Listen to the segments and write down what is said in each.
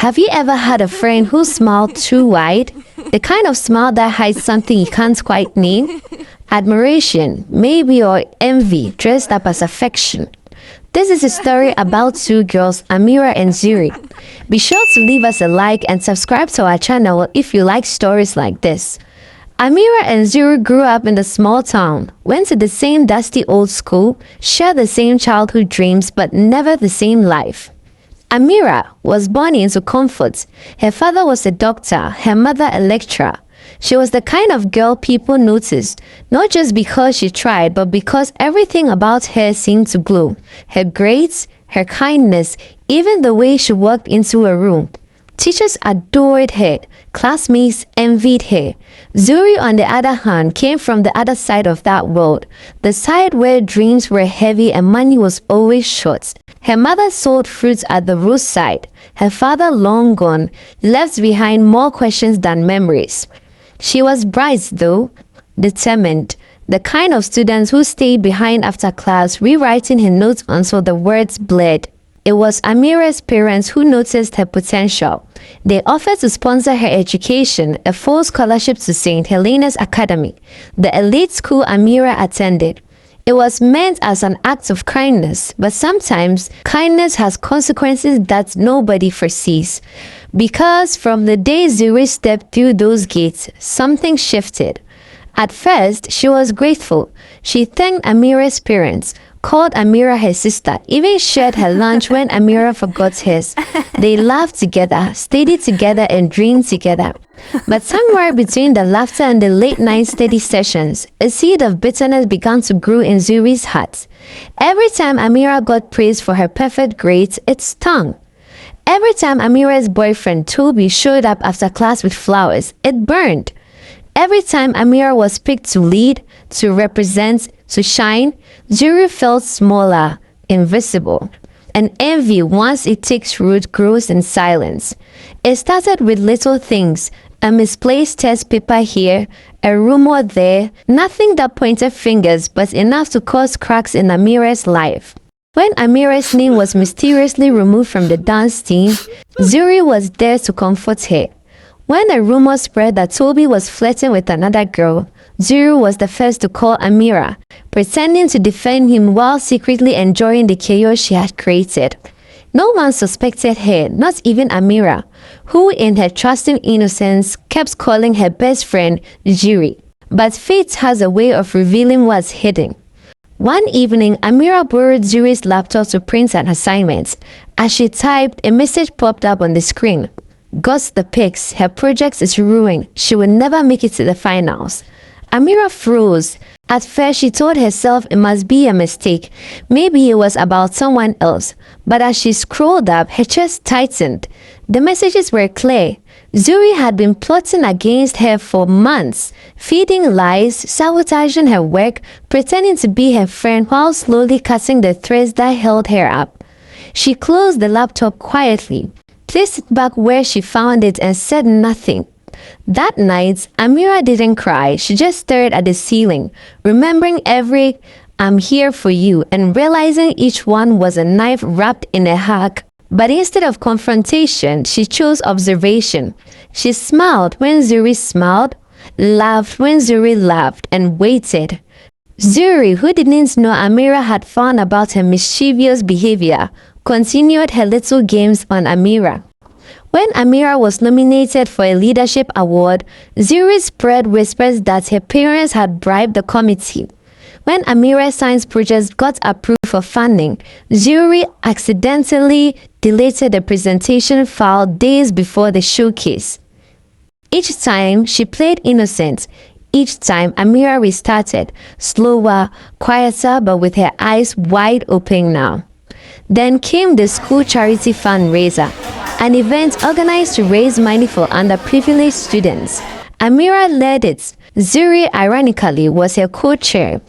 Have you ever had a friend who smiled too wide? The kind of smile that hides something you can't quite name? Admiration, maybe, or envy dressed up as affection. This is a story about two girls, Amira and Zuri. Be sure to leave us a like and subscribe to our channel if you like stories like this. Amira and Zuri grew up in the small town, went to the same dusty old school, shared the same childhood dreams, but never the same life. Amira was born into comfort. Her father was a doctor, her mother a lecturer. She was the kind of girl people noticed, not just because she tried, but because everything about her seemed to glow. Her grades, her kindness, even the way she walked into a room. Teachers adored her. Classmates envied her. Zuri, on the other hand, came from the other side of that world, the side where dreams were heavy and money was always short. Her mother sold fruits at the roadside. Her father, long gone, left behind more questions than memories. She was bright though, determined, the kind of student who stayed behind after class rewriting her notes until the words bled. It was Amira's parents who noticed her potential. They offered to sponsor her education, a full scholarship to St. Helena's Academy, the elite school Amira attended. It was meant as an act of kindness, but sometimes kindness has consequences that nobody foresees. Because from the day Zuri stepped through those gates, something shifted. At first, she was grateful. She thanked Amira's parents, called Amira her sister, even shared her lunch when Amira forgot hers. They laughed together, studied together, and dreamed together. But somewhere between the laughter and the late-night study sessions, a seed of bitterness began to grow in Zuri's heart. Every time Amira got praised for her perfect grades, it stung. Every time Amira's boyfriend Toby showed up after class with flowers, it burned. Every time Amira was picked to lead, to represent, to shine, Zuri felt smaller, invisible. And envy, once it takes root, grows in silence. It started with little things, a misplaced test paper here, a rumor there, nothing that pointed fingers, but enough to cause cracks in Amira's life. When Amira's name was mysteriously removed from the dance team, Zuri was there to comfort her. When a rumor spread that Toby was flirting with another girl, Zuri was the first to call Amira, pretending to defend him while secretly enjoying the chaos she had created. No one suspected her, not even Amira, who in her trusting innocence kept calling her best friend Zuri. But fate has a way of revealing what's hidden. One evening, Amira borrowed Zuri's laptop to print an assignment. As she typed, a message popped up on the screen. Got the pics, her project is ruined, she will never make it to the finals. Amira froze. At first, she told herself it must be a mistake. Maybe it was about someone else. But as she scrolled up, her chest tightened. The messages were clear. Zuri had been plotting against her for months, feeding lies, sabotaging her work, pretending to be her friend while slowly cutting the threads that held her up. She closed the laptop quietly, placed it back where she found it, and said nothing. That night, Amira didn't cry. She just stared at the ceiling, remembering every "I'm here for you" and realizing each one was a knife wrapped in a hug. But instead of confrontation, she chose observation. She smiled when Zuri smiled, laughed when Zuri laughed, and waited. Zuri, who didn't know Amira had found about her mischievous behavior, continued her little games on Amira. When Amira was nominated for a leadership award, Zuri spread whispers that her parents had bribed the committee. When Amira's science project got approved for funding, Zuri accidentally deleted the presentation file days before the showcase. Each time, she played innocent. Each time, Amira restarted, slower, quieter, but with her eyes wide open now. Then came the school charity fundraiser, an event organized to raise money for underprivileged students. Amira led it. Zuri, ironically, was her co-chair.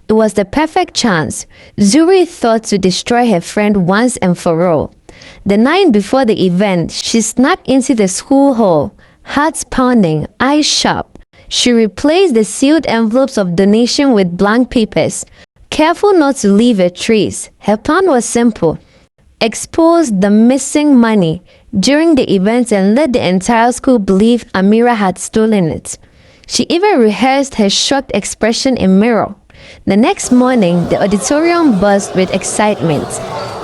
It was the perfect chance, Zuri thought, to destroy her friend once and for all. The night before the event, she snuck into the school hall, heart pounding, eyes sharp. She replaced the sealed envelopes of donation with blank papers, careful not to leave a trace. Her plan was simple: expose the missing money, during the event and let the entire school believe Amira had stolen it. She even rehearsed her shocked expression in mirror. The next morning, the auditorium buzzed with excitement.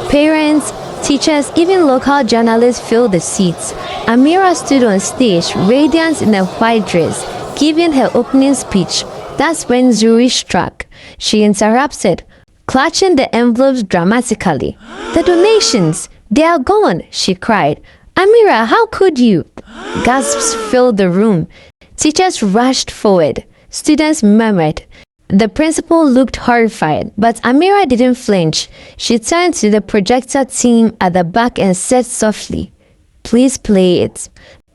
Parents, teachers, even local journalists filled the seats. Amira stood on stage, radiant in a white dress, giving her opening speech. That's when Zuri struck. She interrupted, clutching the envelopes dramatically. "The donations! They are gone!" she cried. "Amira, how could you?" Gasps filled the room. Teachers rushed forward. Students murmured. The principal looked horrified, but Amira didn't flinch. She turned to the projector team at the back and said softly, "Please play it."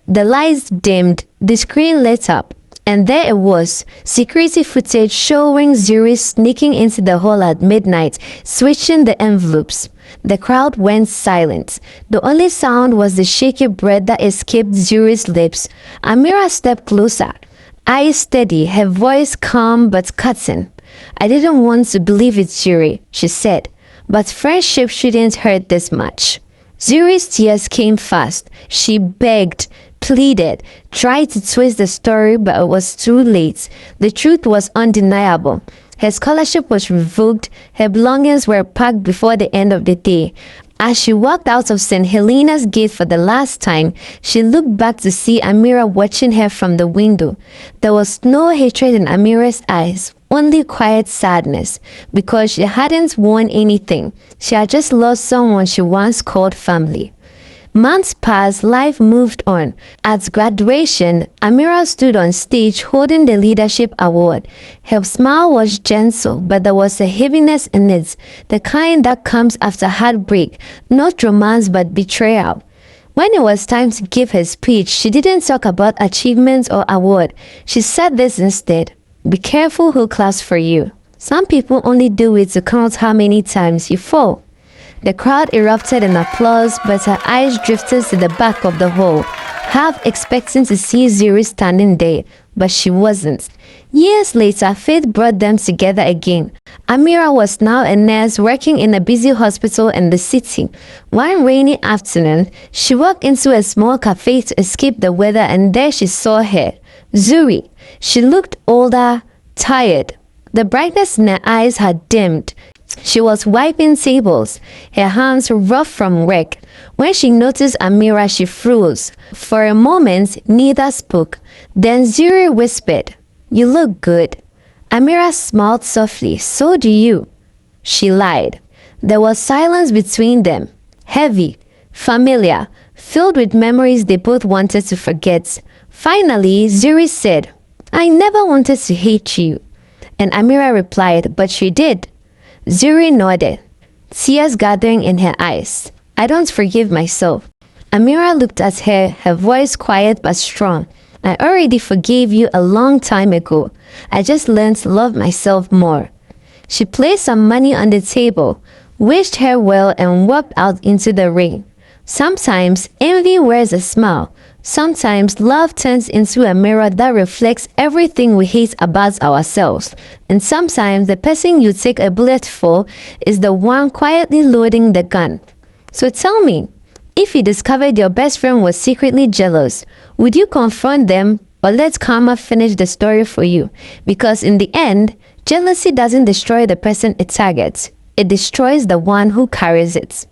The lights dimmed, the screen lit up, and there it was, security footage showing Zuri sneaking into the hall at midnight, switching the envelopes. The crowd went silent. The only sound was the shaky breath that escaped Zuri's lips. Amira stepped closer, eyes steady, her voice calm but cutting. "I didn't want to believe it, Zuri," she said, "but friendship shouldn't hurt this much." Zuri's tears came fast. She begged, pleaded, tried to twist the story, but it was too late. The truth was undeniable. Her scholarship was revoked. Her belongings were packed before the end of the day. As she walked out of St. Helena's gate for the last time, she looked back to see Amira watching her from the window. There was no hatred in Amira's eyes, only quiet sadness, because she hadn't won anything. She had just lost someone she once called family. Months passed, life moved on. At graduation, Amira stood on stage holding the leadership award. Her smile was gentle, but there was a heaviness in it, the kind that comes after heartbreak, not romance but betrayal. When it was time to give her speech, she didn't talk about achievements or award. She said this instead: "Be careful who claps for you. Some people only do it to count how many times you fall." The crowd erupted in applause, but her eyes drifted to the back of the hall, half expecting to see Zuri standing there, but she wasn't. Years later, fate brought them together again. Amira was now a nurse working in a busy hospital in the city. One rainy afternoon, she walked into a small cafe to escape the weather, and there she saw her, Zuri. She looked older, tired. The brightness in her eyes had dimmed. She was wiping tables, her hands rough from work. When she noticed Amira, she froze. For a moment, neither spoke. Then Zuri whispered, "You look good." Amira smiled softly. "So do you." She lied. There was silence between them, heavy, familiar, filled with memories they both wanted to forget. Finally, Zuri said, "I never wanted to hate you." And Amira replied, "But she did." Zuri nodded, tears gathering in her eyes. "I don't forgive myself." Amira looked at her, her voice quiet but strong. "I already forgave you a long time ago. I just learned to love myself more." She placed some money on the table, wished her well, and walked out into the rain. Sometimes envy wears a smile. Sometimes love turns into a mirror that reflects everything we hate about ourselves. And sometimes the person you take a bullet for is the one quietly loading the gun. So tell me, if you discovered your best friend was secretly jealous, would you confront them or let karma finish the story for you? Because in the end, jealousy doesn't destroy the person it targets. It destroys the one who carries it.